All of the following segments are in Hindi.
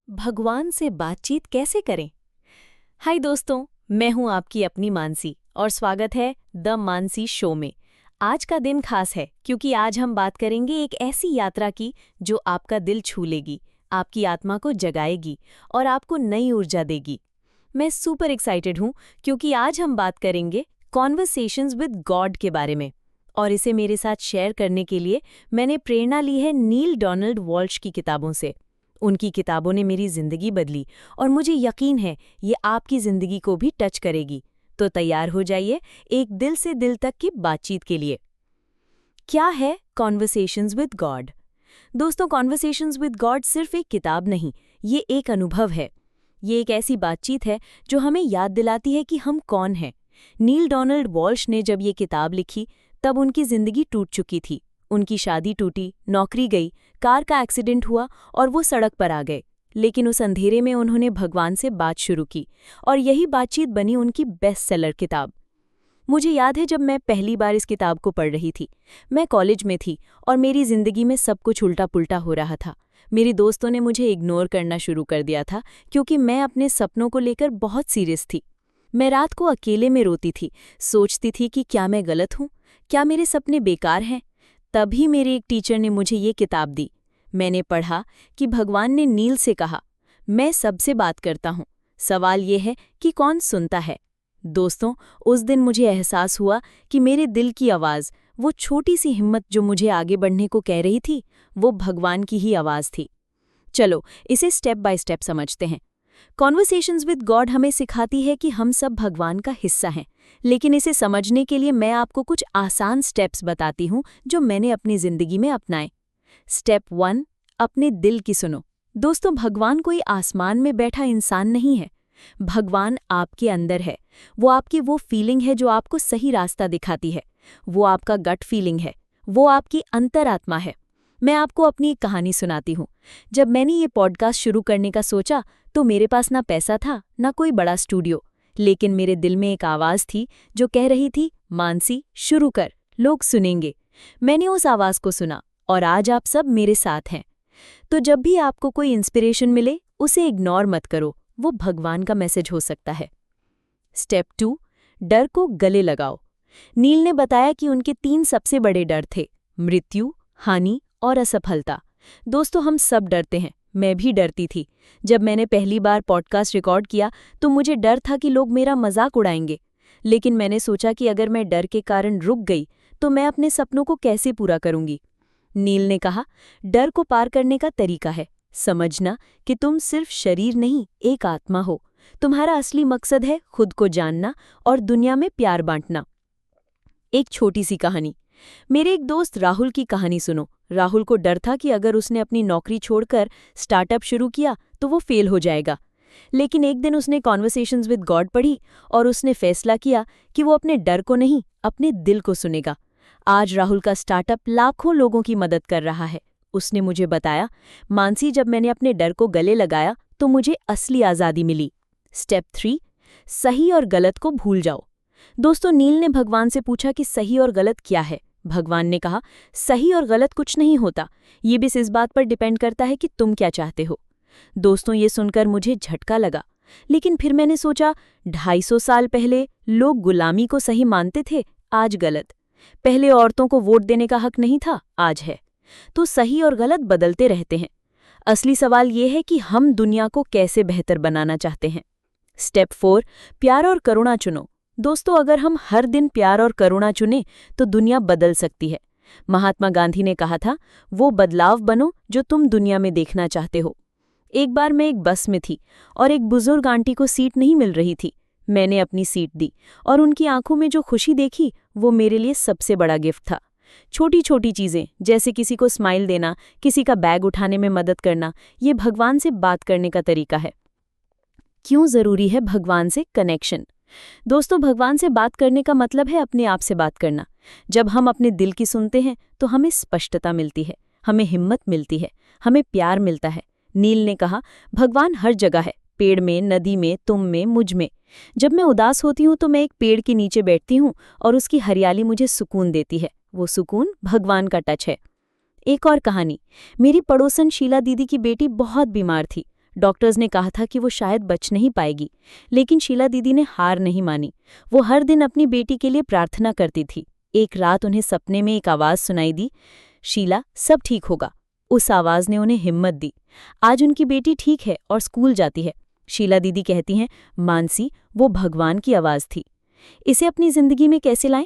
भगवान से बातचीत कैसे करें। हाय दोस्तों, मैं हूं आपकी अपनी मानसी और स्वागत है द मानसी शो में। आज का दिन खास है क्योंकि आज हम बात करेंगे एक ऐसी यात्रा की जो आपका दिल छू लेगी, आपकी आत्मा को जगाएगी और आपको नई ऊर्जा देगी। मैं सुपर एक्साइटेड हूं क्योंकि आज हम बात करेंगे कॉन्वर्सेशंस विद गॉड के बारे में। और इसे मेरे साथ शेयर करने के लिए मैंने प्रेरणा ली है नील डोनाल्ड वॉल्श की किताबों से। उनकी किताबों ने मेरी जिंदगी बदली और मुझे यकीन है ये आपकी जिंदगी को भी टच करेगी। तो तैयार हो जाइए एक दिल से दिल तक की बातचीत के लिए। क्या है कॉन्वर्सेशंस विद गॉड? दोस्तों, कॉन्वर्सेशंस विद गॉड सिर्फ एक किताब नहीं, ये एक अनुभव है। ये एक ऐसी बातचीत है जो हमें याद दिलाती है कि हम कौन हैं। नील डोनाल्ड वॉल्श ने जब ये किताब लिखी तब उनकी जिंदगी टूट चुकी थी। उनकी शादी टूटी, नौकरी गई, कार का एक्सीडेंट हुआ और वो सड़क पर आ गए। लेकिन उस अंधेरे में उन्होंने भगवान से बात शुरू की और यही बातचीत बनी उनकी बेस्ट सेलर किताब। मुझे याद है जब मैं पहली बार इस किताब को पढ़ रही थी। मैं कॉलेज में थी और मेरी जिंदगी में सब कुछ उल्टा पुल्टा हो रहा था। मेरे दोस्तों ने मुझे इग्नोर करना शुरू कर दिया था क्योंकि मैं अपने सपनों को लेकर बहुत सीरियस थी। मैं रात को अकेले में रोती थी, सोचती थी कि क्या मैं गलत हूँ, क्या मेरे सपने बेकार हैं। तभी मेरे एक टीचर ने मुझे ये किताब दी। मैंने पढ़ा कि भगवान ने नील से कहा, मैं सबसे बात करता हूँ, सवाल ये है कि कौन सुनता है। दोस्तों, उस दिन मुझे एहसास हुआ कि मेरे दिल की आवाज़, वो छोटी सी हिम्मत जो मुझे आगे बढ़ने को कह रही थी, वो भगवान की ही आवाज़ थी। चलो इसे स्टेप बाय स्टेप समझते हैं। कॉन्वर्सेशंस विद गॉड हमें सिखाती है कि हम सब भगवान का हिस्सा हैं, लेकिन इसे समझने के लिए मैं आपको कुछ आसान स्टेप्स बताती हूँ जो मैंने अपनी जिंदगी में अपनाए। स्टेप 1, अपने दिल की सुनो। दोस्तों, भगवान कोई आसमान में बैठा इंसान नहीं है। भगवान आपके अंदर है। वो आपकी वो फीलिंग है जो आपको सही रास्ता दिखाती है। वो आपका गट फीलिंग है। वो आपकी अंतरात्मा है। मैं आपको अपनी एक कहानी सुनाती हूँ। जब मैंने ये पॉडकास्ट शुरू करने का सोचा तो मेरे पास ना पैसा था, ना कोई बड़ा स्टूडियो, लेकिन मेरे दिल में एक आवाज़ थी जो कह रही थी, मानसी शुरू कर, लोग सुनेंगे। मैंने उस आवाज़ को सुना और आज आप सब मेरे साथ हैं। तो जब भी आपको कोई इंस्पिरेशन मिले, उसे इग्नोर मत करो, वो भगवान का मैसेज हो सकता है। स्टेप 2, डर को गले लगाओ। नील ने बताया कि उनके 3 सबसे बड़े डर थे, मृत्यु, हानि और असफलता। दोस्तों, हम सब डरते हैं, मैं भी डरती थी। जब मैंने पहली बार पॉडकास्ट रिकॉर्ड किया तो मुझे डर था कि लोग मेरा मजाक उड़ाएंगे। लेकिन मैंने सोचा कि अगर मैं डर के कारण रुक गई तो मैं अपने सपनों को कैसे पूरा करूंगी। नील ने कहा, डर को पार करने का तरीका है समझना कि तुम सिर्फ शरीर नहीं, एक आत्मा हो। तुम्हारा असली मकसद है खुद को जानना और दुनिया में प्यार बांटना। एक छोटी सी कहानी। मेरे एक दोस्त राहुल की कहानी सुनो। राहुल को डर था कि अगर उसने अपनी नौकरी छोड़कर स्टार्टअप शुरू किया तो वो फेल हो जाएगा। लेकिन एक दिन उसने कॉन्वर्सेशंस विद गॉड पढ़ी और उसने फैसला किया कि वो अपने डर को नहीं, अपने दिल को सुनेगा। आज राहुल का स्टार्टअप लाखों लोगों की मदद कर रहा है। उसने मुझे बताया, मानसी, जब मैंने अपने डर को गले लगाया तो मुझे असली आज़ादी मिली। स्टेप 3, सही और गलत को भूल जाओ। दोस्तों, नील ने भगवान से पूछा कि सही और गलत क्या है। भगवान ने कहा, सही और गलत कुछ नहीं होता, ये भी इस बात पर डिपेंड करता है कि तुम क्या चाहते हो। दोस्तों, ये सुनकर मुझे झटका लगा। लेकिन फिर मैंने सोचा, 250 साल पहले लोग गुलामी को सही मानते थे, आज गलत। पहले औरतों को वोट देने का हक नहीं था, आज है। तो सही और गलत बदलते रहते हैं। असली सवाल ये है कि हम दुनिया को कैसे बेहतर बनाना चाहते हैं। स्टेप 4, प्यार और करुणा चुनो। दोस्तों, अगर हम हर दिन प्यार और करुणा चुनें तो दुनिया बदल सकती है। महात्मा गांधी ने कहा था, वो बदलाव बनो जो तुम दुनिया में देखना चाहते हो। एक बार मैं एक बस में थी और एक बुजुर्ग आंटी को सीट नहीं मिल रही थी। मैंने अपनी सीट दी और उनकी आंखों में जो खुशी देखी, वो मेरे लिए सबसे बड़ा गिफ्ट था। छोटी छोटी चीज़ें जैसे किसी को स्माइल देना, किसी का बैग उठाने में मदद करना, ये भगवान से बात करने का तरीका है। क्यों ज़रूरी है भगवान से कनेक्शन? दोस्तों, भगवान से बात करने का मतलब है अपने आप से बात करना। जब हम अपने दिल की सुनते हैं तो हमें स्पष्टता मिलती है, हमें हिम्मत मिलती है, हमें प्यार मिलता है। नील ने कहा, भगवान हर जगह है, पेड़ में, नदी में, तुम में, मुझ में। जब मैं उदास होती हूँ तो मैं एक पेड़ के नीचे बैठती हूँ और उसकी हरियाली मुझे सुकून देती है। वो सुकून भगवान का टच है। एक और कहानी। मेरी पड़ोसन शीला दीदी की बेटी बहुत बीमार थी। डॉक्टर्स ने कहा था कि वो शायद बच नहीं पाएगी, लेकिन शीला दीदी ने हार नहीं मानी। वो हर दिन अपनी बेटी के लिए प्रार्थना करती थी। एक रात उन्हें सपने में एक आवाज़ सुनाई दी, शीला, सब ठीक होगा। उस आवाज़ ने उन्हें हिम्मत दी। आज उनकी बेटी ठीक है और स्कूल जाती है। शीला दीदी कहती हैं, मानसी, वो भगवान की आवाज़ थी। इसे अपनी जिंदगी में कैसे लाएं?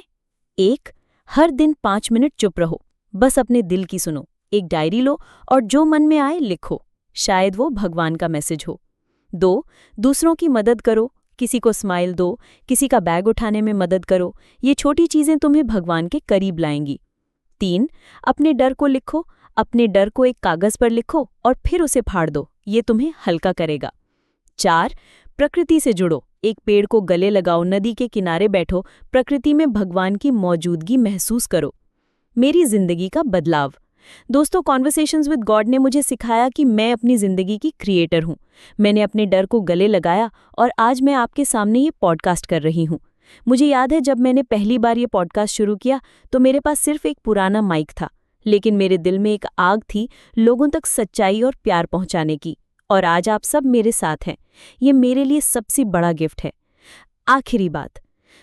1. हर दिन 5 मिनट चुप रहो, बस अपने दिल की सुनो। एक डायरी लो और जो मन में आए लिखो, शायद वो भगवान का मैसेज हो। 2. दूसरों की मदद करो, किसी को स्माइल दो, किसी का बैग उठाने में मदद करो। ये छोटी चीज़ें तुम्हें भगवान के करीब लाएंगी। 3. अपने डर को लिखो, अपने डर को एक कागज़ पर लिखो और फिर उसे फाड़ दो, ये तुम्हें हल्का करेगा। 4. प्रकृति से जुड़ो, एक पेड़ को गले लगाओ, नदी के किनारे बैठो, प्रकृति में भगवान की मौजूदगी महसूस करो। मेरी जिंदगी का बदलाव। दोस्तों, कॉन्वर्सेशंस विद गॉड ने मुझे सिखाया कि मैं अपनी जिंदगी की क्रिएटर हूँ। मैंने अपने डर को गले लगाया और आज मैं आपके सामने ये पॉडकास्ट कर रही हूँ। मुझे याद है जब मैंने पहली बार ये पॉडकास्ट शुरू किया तो मेरे पास सिर्फ एक पुराना माइक था, लेकिन मेरे दिल में एक आग थी लोगों तक सच्चाई और प्यार पहुंचाने की। और आज आप सब मेरे साथ हैं। ये मेरे लिए सबसे बड़ा गिफ्ट है। आखिरी बात,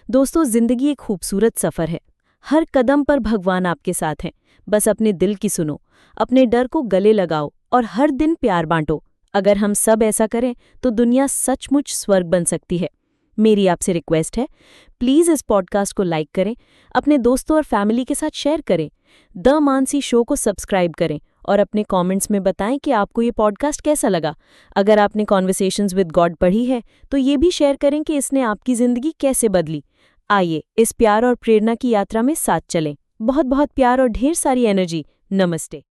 दोस्तों, जिंदगी एक खूबसूरत सफ़र है। हर कदम पर भगवान आपके साथ हैं। बस अपने दिल की सुनो, अपने डर को गले लगाओ और हर दिन प्यार बांटो। अगर हम सब ऐसा करें तो दुनिया सचमुच स्वर्ग बन सकती है। मेरी आपसे रिक्वेस्ट है, प्लीज़ इस पॉडकास्ट को लाइक करें, अपने दोस्तों और फैमिली के साथ शेयर करें, द मानसी शो को सब्सक्राइब करें और अपने कमेंट्स में बताएं कि आपको ये पॉडकास्ट कैसा लगा। अगर आपने कॉन्वर्सेशंस विद गॉड पढ़ी है तो ये भी शेयर करें कि इसने आपकी ज़िंदगी कैसे बदली। आइए इस प्यार और प्रेरणा की यात्रा में साथ चलें। बहुत बहुत प्यार और ढेर सारी एनर्जी। नमस्ते।